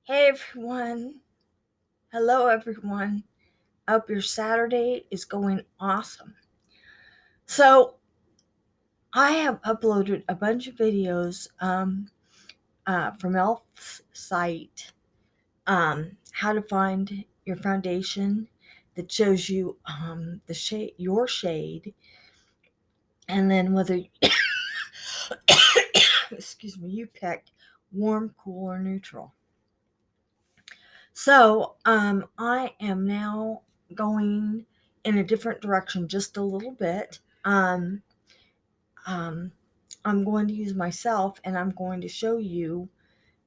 Hey everyone. Hello everyone. I hope your Saturday is going awesome. So, I have uploaded a bunch of videos from Elf's site, how to find your foundation that shows you the shade, your shade, and then whether, excuse me, you pick warm, cool, or neutral. So, I am now going in a different direction just a little bit. Um, I'm going to use myself and I'm going to show you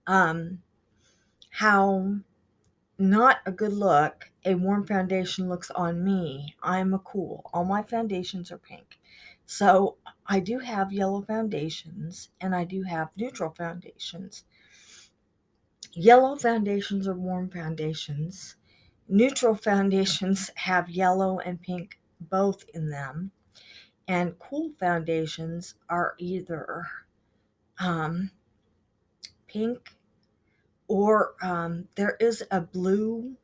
how not a good look a warm foundation looks on me. I'm a cool. All my foundations are pink. So, I do have yellow foundations and I do have neutral foundations. Yellow foundations are warm foundations. Neutral foundations have yellow and pink both in them, and cool foundations are either um, pink or there is a blue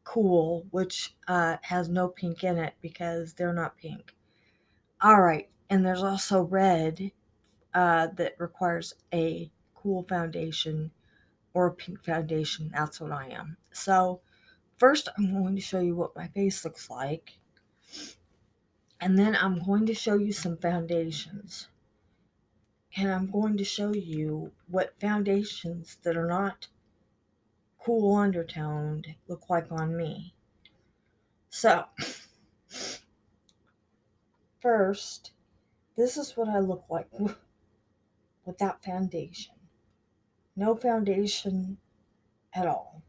cool which has no pink in it because they're not pink. All right, and there's also red that requires a cool foundation or a pink foundation. That's what I am. So first, I'm going to show you what my face looks like, and then I'm going to show you some foundations. And I'm going to show you what foundations that are not cool undertoned look like on me. So, first, this is what I look like without foundation. No foundation at all.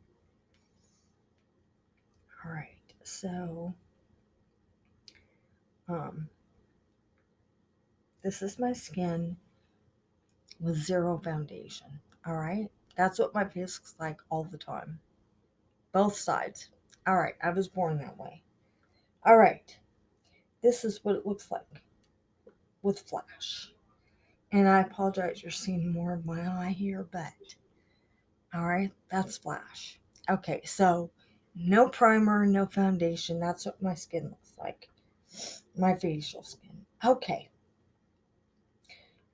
All right, so um, this is my skin with zero foundation. All right, that's what my face looks like all the time, both sides. All right, I was born that way. All right, this is what it looks like with flash. And I apologize, you're seeing more of my eye here, but all right, that's flash. Okay, so no primer, no foundation. That's what my skin looks like, my facial skin. Okay,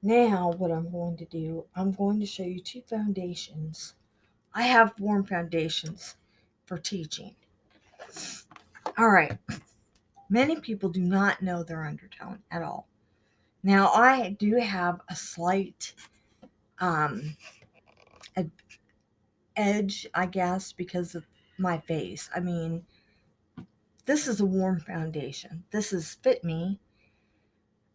now what I'm going to do, I'm going to show you two foundations. I have warm foundations for teaching. All right, many people do not know their undertone at all. Now, I do have a slight um, edge, I guess, because of my face. I mean, this is a warm foundation. This is Fit Me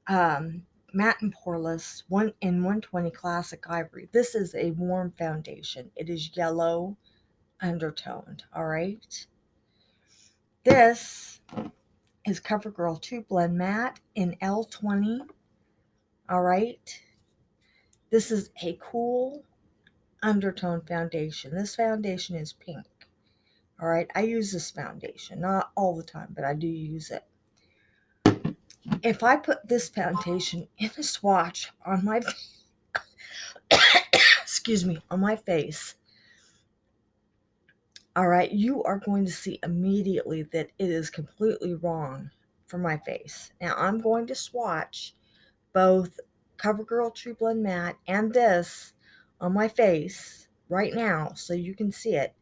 Matte and Poreless 120 Classic Ivory. This is a warm foundation. It is yellow undertoned. All right. This is CoverGirl 2 Blend Matte in L20. All right. This is a cool undertone foundation. This foundation is pink. All right, I use this foundation, not all the time, but I do use it. If I put this foundation in a swatch on my excuse me, on my face, all right, you are going to see immediately that it is completely wrong for my face. Now I'm going to swatch both CoverGirl True Blend Matte and this on my face right now so you can see it.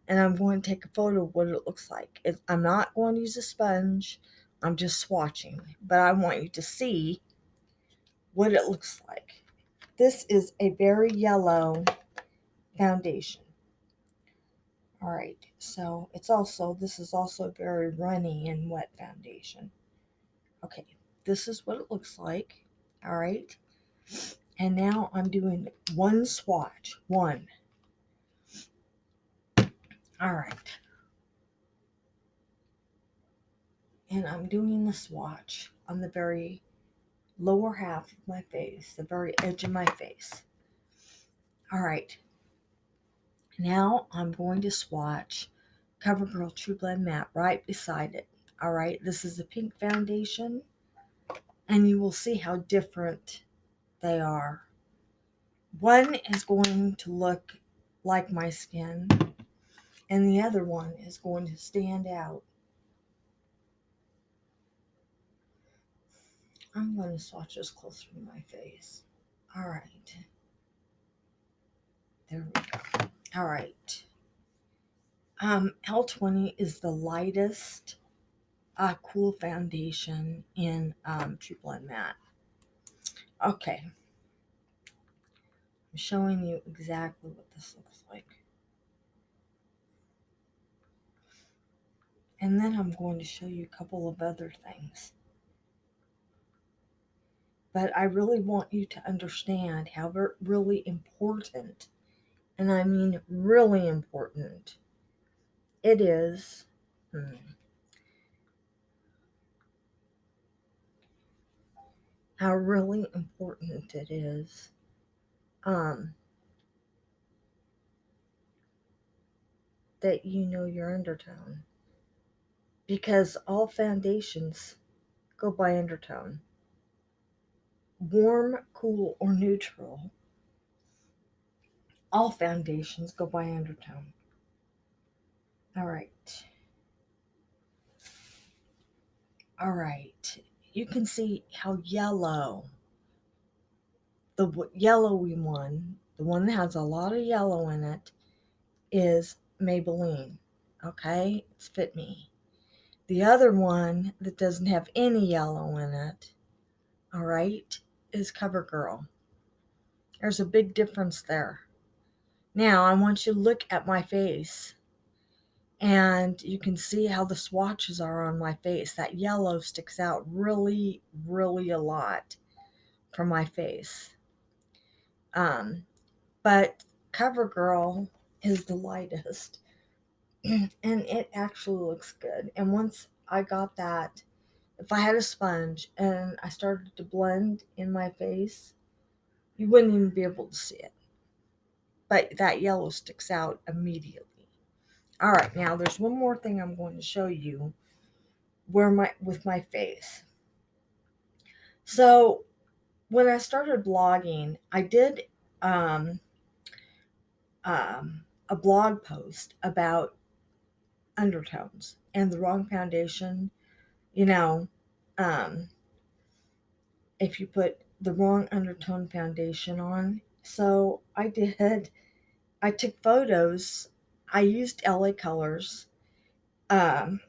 And I'm going to take a photo of what it looks like. I'm not going to use a sponge. I'm just swatching, but I want you to see what it looks like. This is a very yellow foundation. All right, so this is also very runny and wet foundation. Okay, this is what it looks like. All right, and now I'm doing one swatch. One. All right. And I'm doing the swatch on the very lower half of my face, the very edge of my face. All right. Now I'm going to swatch CoverGirl True Blend Matte right beside it. All right. This is a pink foundation, and you will see how different they are. One is going to look like my skin, and the other one is going to stand out. I'm going to swatch this closer to my face. All right. There we go. All right. L20 is the lightest cool foundation in True Blend Matte. Okay. I'm showing you exactly what this looks like. And then I'm going to show you a couple of other things. But I really want you to understand how really important, and I mean really important, it is. How really important it is that you know your undertone. Because all foundations go by undertone. Warm, cool, or neutral, all foundations go by undertone. All right. All right. You can see how yellow, the yellowy one, the one that has a lot of yellow in it, is Maybelline. Okay? It's Fit Me. The other one that doesn't have any yellow in it, all right, is CoverGirl. There's a big difference there. Now, I want you to look at my face, and you can see how the swatches are on my face. That yellow sticks out really, really a lot from my face. But CoverGirl is the lightest, and it actually looks good. And once I got that, if I had a sponge and I started to blend in my face, you wouldn't even be able to see it. But that yellow sticks out immediately. All right, now there's one more thing I'm going to show you with my face. So when I started blogging, I did a blog post about undertones and the wrong foundation. You know, um, if you put the wrong undertone foundation on. So I did. I took photos. I used LA Colors. Um,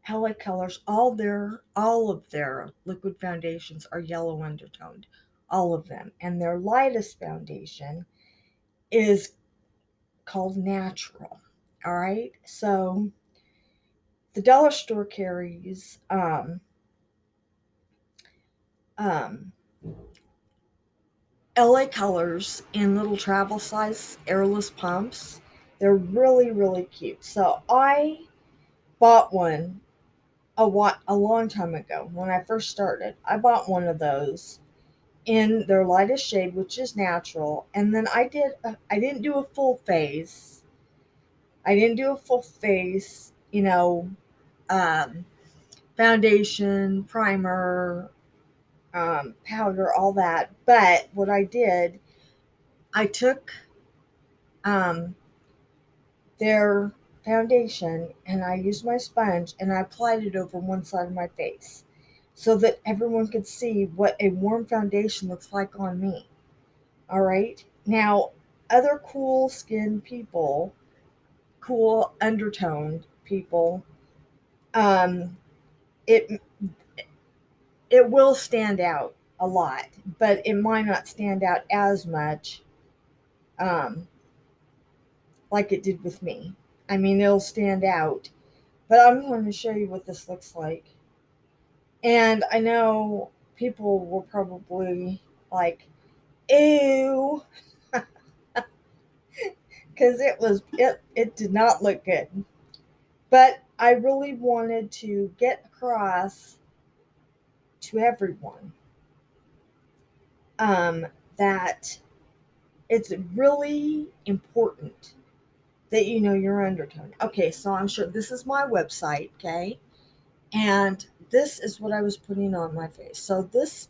LA Colors, all of their liquid foundations are yellow undertoned, all of them, and their lightest foundation is called Natural. All right, so the dollar store carries um, LA Colors in little travel size airless pumps. They're really, really cute. So I bought one a long time ago when I first started. I bought one of those in their lightest shade, which is natural. And then I didn't do a full face. I didn't do a full face, um, foundation, primer, powder, all that. But what I did, I took um, their foundation and I used my sponge and I applied it over one side of my face so that everyone could see what a warm foundation looks like on me. All right. Now, other cool skinned people, cool undertoned people, um, it it will stand out a lot, but it might not stand out as much um, like it did with me. I mean, it'll stand out, but I'm going to show you what this looks like. And I know people will probably like, ew, because it did not look good. But I really wanted to get across to everyone um, that it's really important that you know your undertone. Okay, so I'm sure this is my website, okay? And this is what I was putting on my face. So this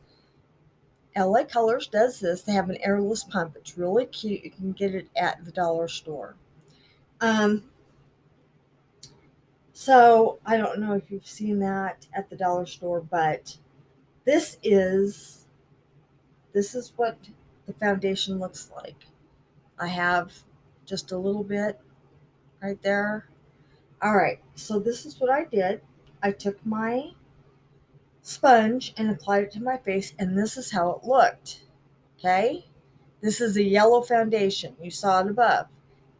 LA Colors does this. They have an airless pump. It's really cute. You can get it at the dollar store. Um, so I don't know if you've seen that at the dollar store, but this is this is what the foundation looks like. I have just a little bit right there. All right, so this is what I did. I took my sponge and applied it to my face, and this is how it looked. Okay? This is a yellow foundation. You saw it above.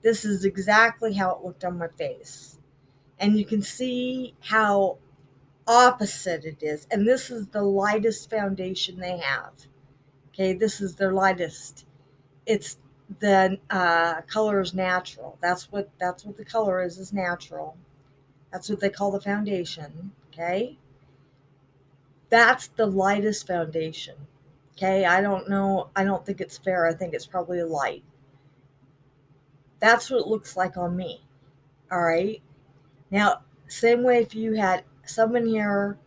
This is exactly how it looked on my face. And you can see how opposite it is. And this is the lightest foundation they have. Okay, this is their lightest. It's the color is natural. That's what the color is natural. That's what they call the foundation. Okay, that's the lightest foundation. Okay, I don't know. I don't think it's fair. I think it's probably light. That's what it looks like on me. All right. Now, same way if you had someone here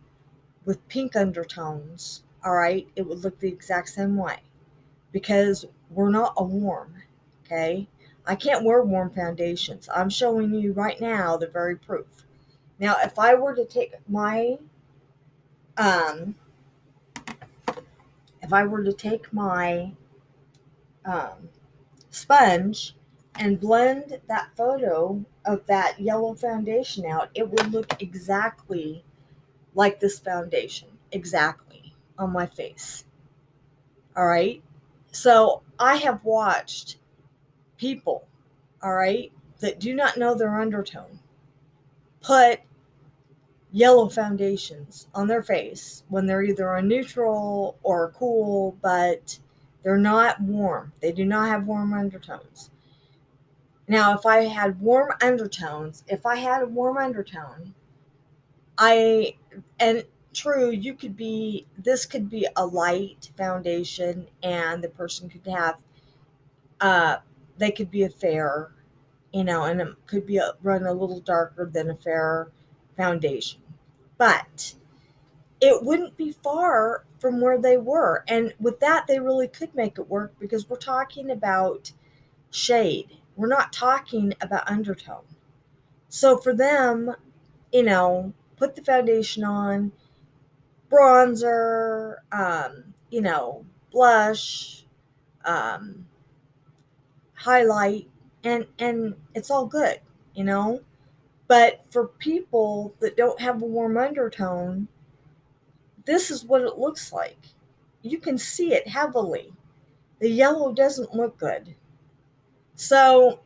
with pink undertones, all right, it would look the exact same way because we're not a warm. Okay. I can't wear warm foundations. I'm showing you right now the very proof. Now, if I were to take my um, if I were to take my um, sponge and blend that photo of that yellow foundation out, it would look exactly like this foundation, exactly on my face. All right. So I have watched people, all right, that do not know their undertone put yellow foundations on their face when they're either a neutral or a cool, but they're not warm. They do not have warm undertones. Now, if I had warm undertones, if I had a warm undertone, I, and true, this could be a light foundation and the person could have, uh, they could be a fair, and it could be run a little darker than a fair foundation. But it wouldn't be far from where they were. And with that, they really could make it work because we're talking about shade. We're not talking about undertone. So for them, put the foundation on, bronzer, blush, um, highlight, and it's all good. But for people that don't have a warm undertone, this is what it looks like. You can see it heavily. The yellow doesn't look good. So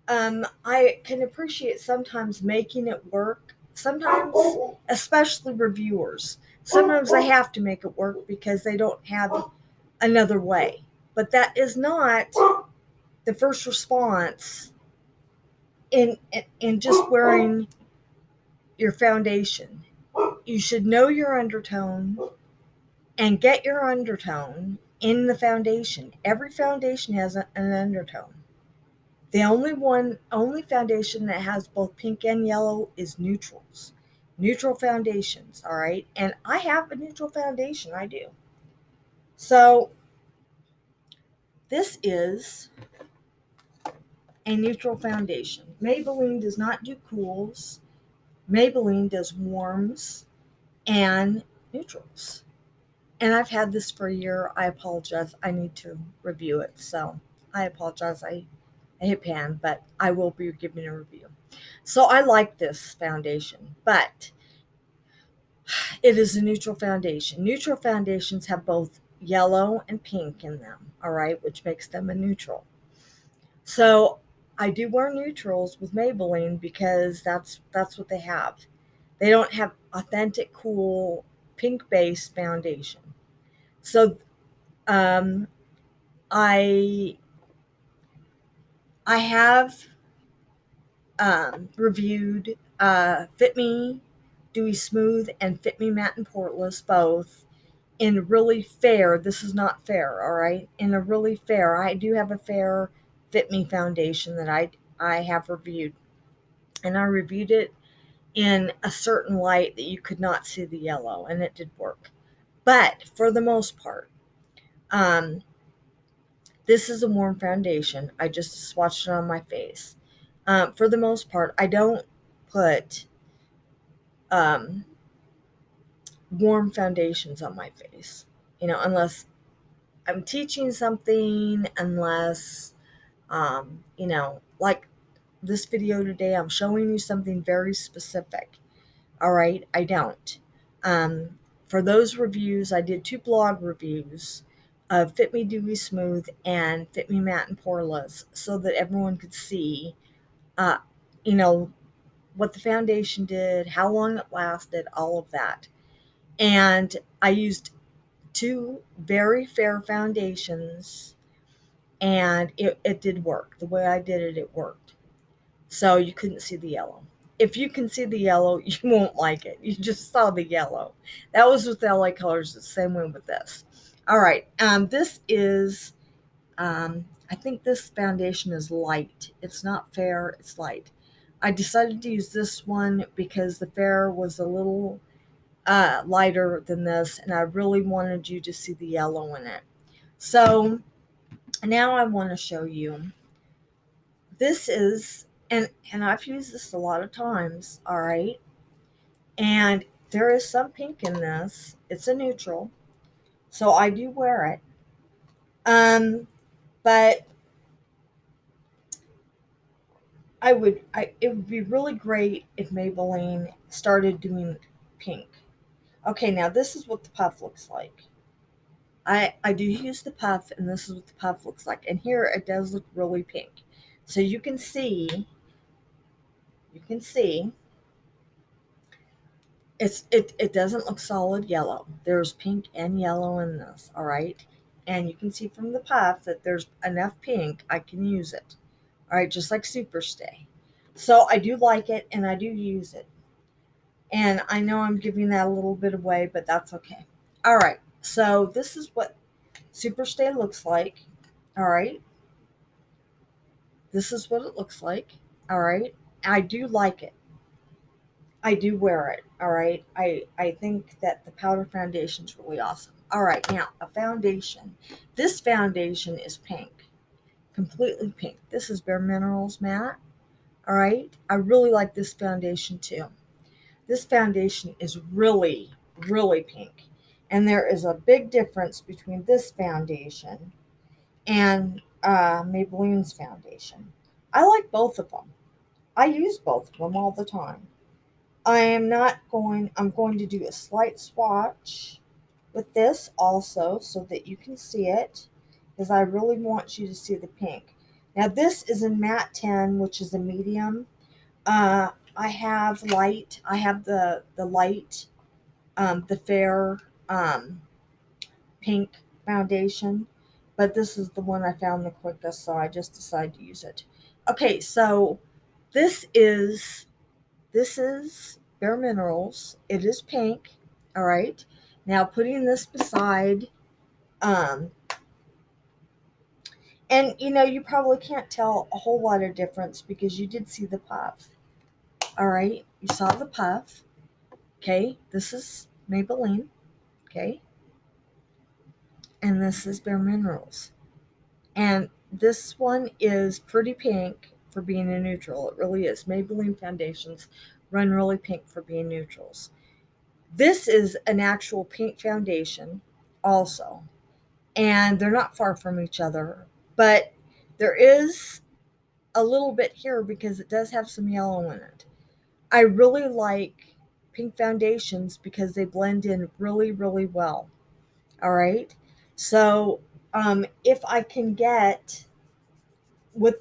I can appreciate sometimes making it work. Sometimes, especially reviewers, sometimes I have to make it work because they don't have another way. But that is not the first response in just wearing your foundation. You should know your undertone and get your undertone in the foundation. Every foundation has an undertone. The only foundation that has both pink and yellow is neutrals. Neutral foundations, all right? And I have a neutral foundation, I do. So this is a neutral foundation. Maybelline does not do cools. Maybelline does warms and neutrals. And I've had this for a year. I apologize. I need to review it. So I apologize. I hit pan, but I will be giving a review. So I like this foundation, but it is a neutral foundation. Neutral foundations have both yellow and pink in them, all right, which makes them a neutral. So I do wear neutrals with Maybelline because that's what they have. They don't have authentic, cool, pink-based foundation. So um, I have reviewed Fit Me Dewy Smooth and Fit Me Matte and Poreless both in really fair. This is not fair, all right? In a really fair. I do have a fair Fit Me foundation that I have reviewed. And I reviewed it in a certain light that you could not see the yellow, and it did work. But for the most part, Um, this is a warm foundation. I just swatched it on my face. For the most part, I don't put um, warm foundations on my face, unless I'm teaching something, unless, like this video today, I'm showing you something very specific. All right, I don't. For those reviews, I did 2 blog reviews of Fit Me Dewy Smooth and Fit Me Matte and Poreless so that everyone could see, uh, you know, what the foundation did, how long it lasted, all of that. And I used 2 very fair foundations, and it did work. The way I did it, it worked. So you couldn't see the yellow. If you can see the yellow, you won't like it. You just saw the yellow. That was with the LA Colors, the same way with this. All right, this is, I think this foundation is light. It's not fair, it's light. I decided to use this one because the fair was a little lighter than this, and I really wanted you to see the yellow in it. So now I want to show you. This is, and I've used this a lot of times, all right? And there is some pink in this. It's a neutral, so I do wear it. But it would be really great if Maybelline started doing pink. Okay, now this is what the puff looks like. I do use the puff, and this is what the puff looks like. And here it does look really pink. So you can see it doesn't look solid yellow. There's pink and yellow in this, all right? And you can see from the puff that there's enough pink, I can use it. All right, just like Superstay. So I do like it, and I do use it. And I know I'm giving that a little bit away, but that's okay. All right, so this is what Superstay looks like. All right, this is what it looks like. All right, I do like it. I do wear it. All right. I think that the powder foundation is really awesome. All right. Now, a foundation. This foundation is pink, completely pink. This is Bare Minerals matte. All right. I really like this foundation too. This foundation is really, really pink. And there is a big difference between this foundation and Maybelline's foundation. I like both of them. I use both of them all the time. I'm going to do a slight swatch with this also so that you can see it, because I really want you to see the pink. Now this is in matte 10, which is a medium. I have light. I have the light, the fair pink foundation, but this is the one I found the quickest, so I just decided to use it. Okay, so this is this is Bare Minerals. It is pink. All right. Now putting this beside, um, and you probably can't tell a whole lot of difference because you did see the puff. All right. You saw the puff. Okay. This is Maybelline. Okay. And this is Bare Minerals. And this one is pretty pink for being a neutral. It really is. Maybelline foundations run really pink for being neutrals. This is an actual pink foundation also, and they're not far from each other, but there is a little bit here because it does have some yellow in it. I really like pink foundations because they blend in really, really well. All right. So, if I can get with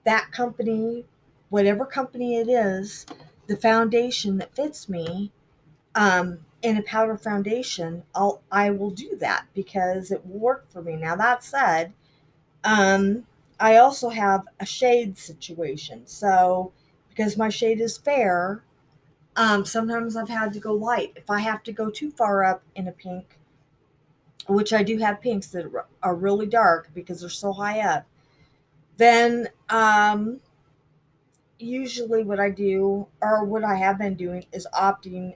that company, whatever company it is, the foundation that fits me, in a powder foundation, I will do that because it will work for me. Now that said, I also have a shade situation. So because my shade is fair, sometimes I've had to go light. If I have to go too far up in a pink, which I do have pinks that are really dark because they're so high up, then usually what I do, or what I have been doing, is opting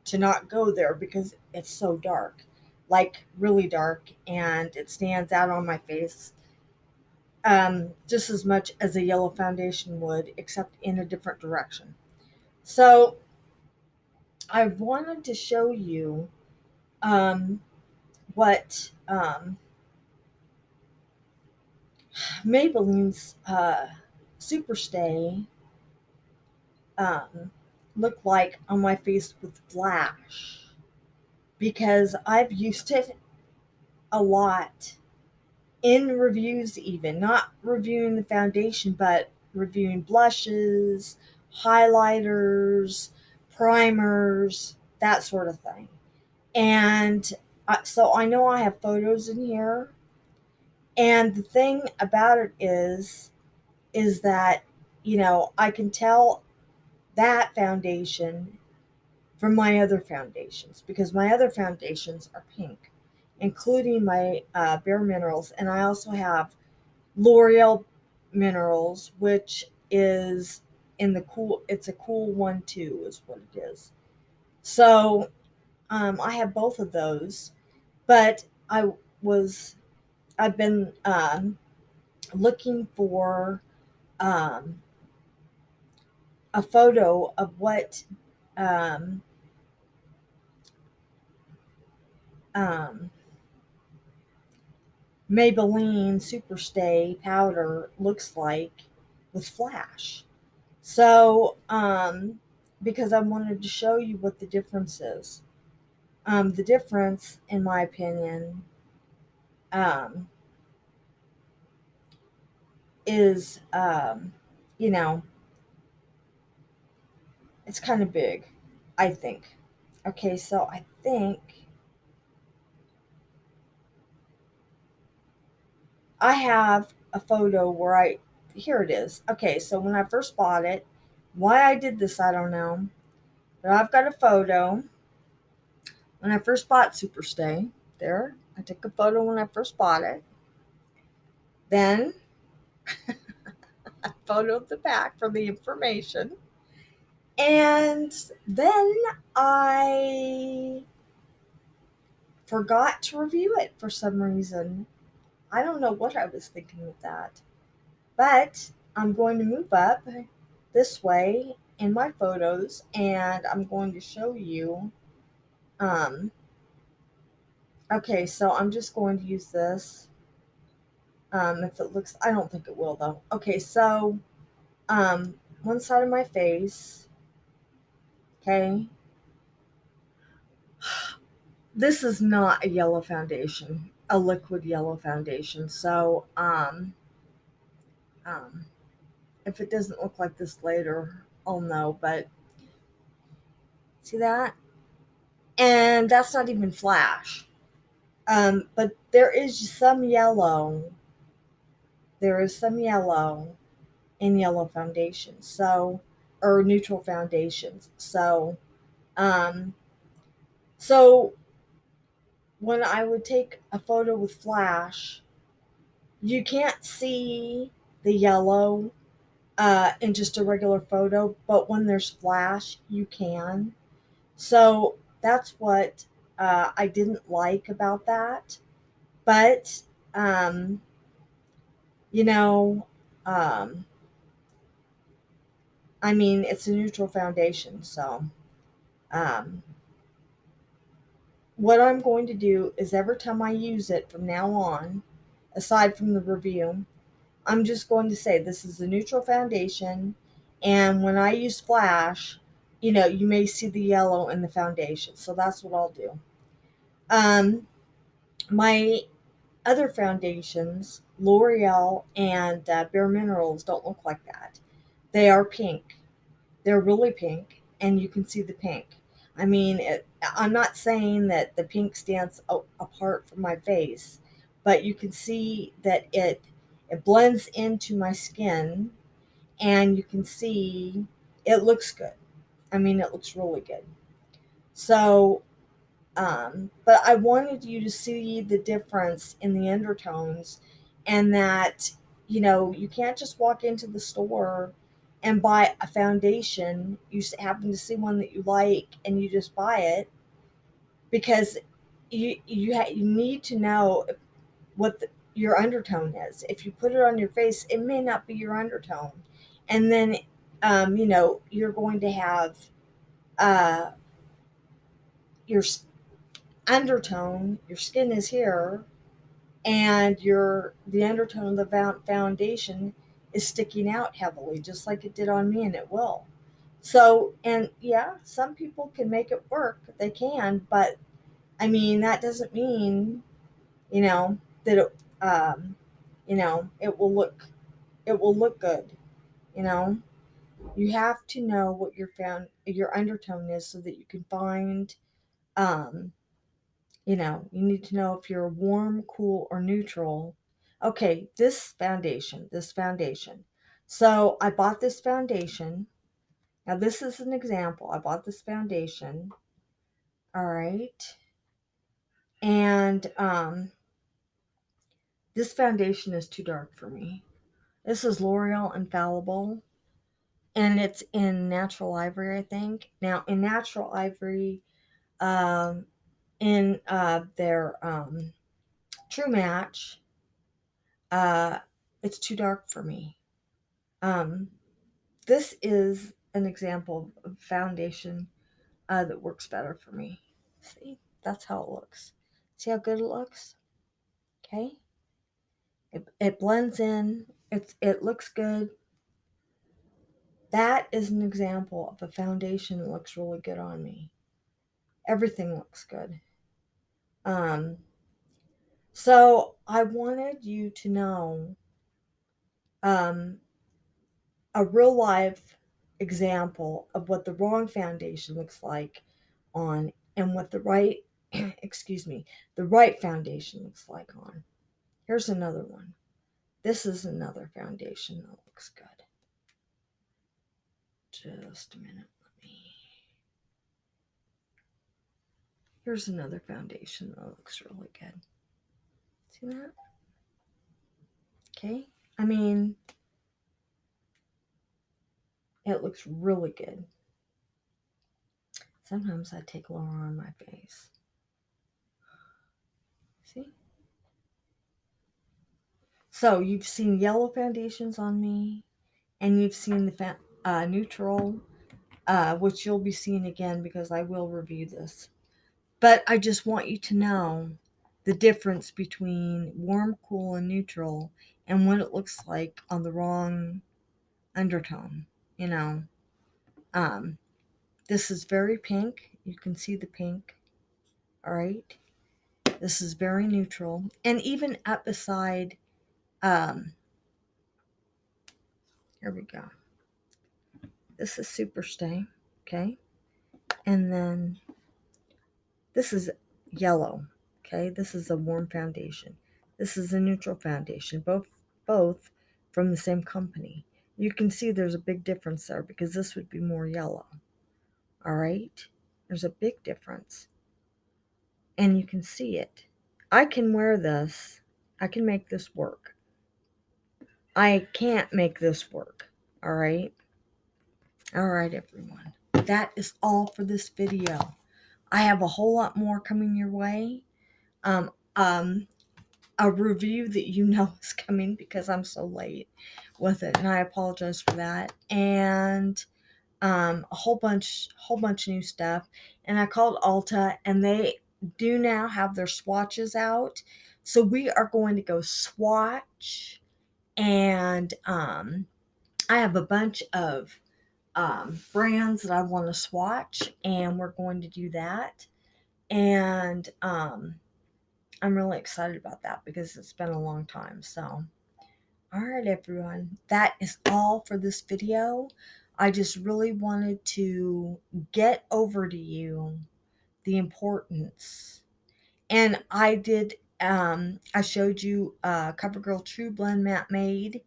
to not go there because it's so dark. like really dark, and it stands out on my face just as much as a yellow foundation would, except in a different direction. So I wanted to show you um, what Maybelline's Superstay um, look like on my face with flash, because I've used it a lot in reviews, even not reviewing the foundation, but reviewing blushes, highlighters, primers, that sort of thing. And so I know I have photos in here. And the thing about it is that, I can tell that foundation from my other foundations, because my other foundations are pink, including my Bare Minerals. And I also have L'Oreal Minerals, which is it's a cool one too, is what it is. So I have both of those, but was, I've been looking for um, a photo of what um, um, Maybelline Superstay powder looks like with flash. So, because I wanted to show you what the difference is. The difference, in my opinion, um, is, you know, it's kind of big, I think. Okay, so I think I have a photo where here it is. Okay, so when I first bought it, why I did this, I don't know. But I've got a photo when I first bought Superstay. There, I took a photo when I first bought it. Then I photoed the back for the information. And then I forgot to review it for some reason. I don't know what I was thinking with that. But I'm going to move up this way in my photos, and I'm going to show you. Um, okay, so I'm just going to use this. If it looks, I don't think it will though. Okay, so one side of my face. Okay, this is not a yellow foundation, a liquid yellow foundation. So um, if it doesn't look like this later, I'll know. But see that? And that's not even flash. But there is some yellow. There is some yellow in yellow foundations. So, or neutral foundations. Um, so when I would take a photo with flash, you can't see the yellow in just a regular photo, but when there's flash, you can. So that's what I didn't like about that. But um, you know, um, I mean, it's a neutral foundation. So um, what I'm going to do is every time I use it from now on, aside from the review, I'm just going to say this is a neutral foundation. And when I use flash, you may see the yellow in the foundation. So that's what I'll do. Um, my other foundations, L'Oreal and Bare Minerals, don't look like that. They are pink. They're really pink, and you can see the pink. I mean, I'm not saying that the pink stands apart from my face, but you can see that it blends into my skin, and you can see it looks good. I mean, it looks really good. So, but I wanted you to see the difference in the undertones, and that, you can't just walk into the store and buy a foundation. You happen to see one that you like and you just buy it, because you need to know what your undertone is. If you put it on your face, it may not be your undertone, and then you're going to have uh, your undertone. Your skin is here, and the undertone of the foundation is sticking out heavily, just like it did on me, and it will. So, and yeah, some people can make it work. They can, but I mean that doesn't mean that it will look good. You know, you have to know what your undertone is so that you can find. Um, you need to know if you're warm, cool, or neutral. Okay, this foundation. So I bought this foundation. Now this is an example. I bought this foundation. All right, and this foundation is too dark for me. This is L'Oreal Infallible, and it's in natural ivory, I think. Now, in natural ivory, um, in their True Match, uh, it's too dark for me. Um, this is an example of foundation that works better for me. See, that's how it looks. See how good it looks? Okay, it blends in. It looks good. That is an example of a foundation that looks really good on me. Everything looks good. Um, so I wanted you to know um, a real life example of what the wrong foundation looks like on and what the right, excuse me, the right foundation looks like on. Here's another one. This is another foundation that looks good. Just a minute. Here's another foundation that looks really good. See that? Okay. I mean, it looks really good. Sometimes I take lower on my face. See? So you've seen yellow foundations on me, and you've seen the neutral, which you'll be seeing again because I will review this. But I just want you to know the difference between warm, cool, and neutral and what it looks like on the wrong undertone. You know, um, this is very pink. You can see the pink. All right. This is very neutral. And even up beside, um, here we go. This is Super Stay. Okay. And then this is yellow. Okay. This is a warm foundation. This is a neutral foundation. Both from the same company. You can see there's a big difference there because this would be more yellow. All right. There's a big difference. And you can see it. I can wear this. I can make this work. I can't make this work. All right. All right, everyone. That is all for this video. I have a whole lot more coming your way. Um, um, a review that you know is coming because I'm so late with it, and I apologize for that. And a whole bunch of new stuff. And I called Ulta, and they do now have their swatches out. So we are going to go swatch, and I have a bunch of brands that I want to swatch, and we're going to do that. And I'm really excited about that because it's been a long time. So, all right, everyone, that is all for this video. I just really wanted to get over to you the importance. And I showed you CoverGirl True Blend Matte Made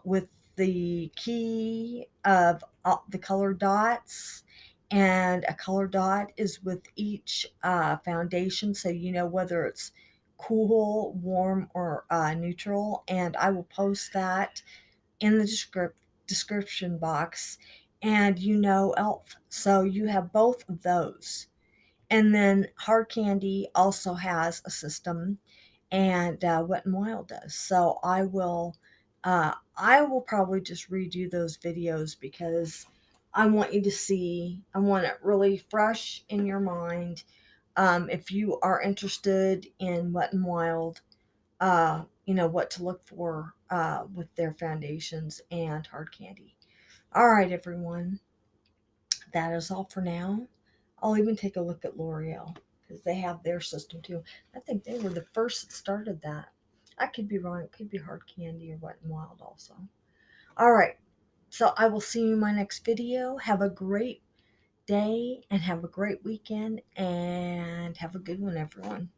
with the key of the color dots. And a color dot is with each foundation, so you know whether it's cool, warm, or neutral. And I will post that in the description box. And you know, ELF. So you have both of those. And then Hard Candy also has a system, and Wet and Wild does. So I will probably just redo those videos because I want you to see. I want it really fresh in your mind. If you are interested in Wet and Wild, what to look for with their foundations and Hard Candy. All right, everyone, that is all for now. I'll even take a look at L'Oreal because they have their system too. I think they were the first that started that. I could be wrong. It could be Hard Candy or Wet and Wild also. All right. So I will see you in my next video. Have a great day and have a great weekend and have a good one, everyone.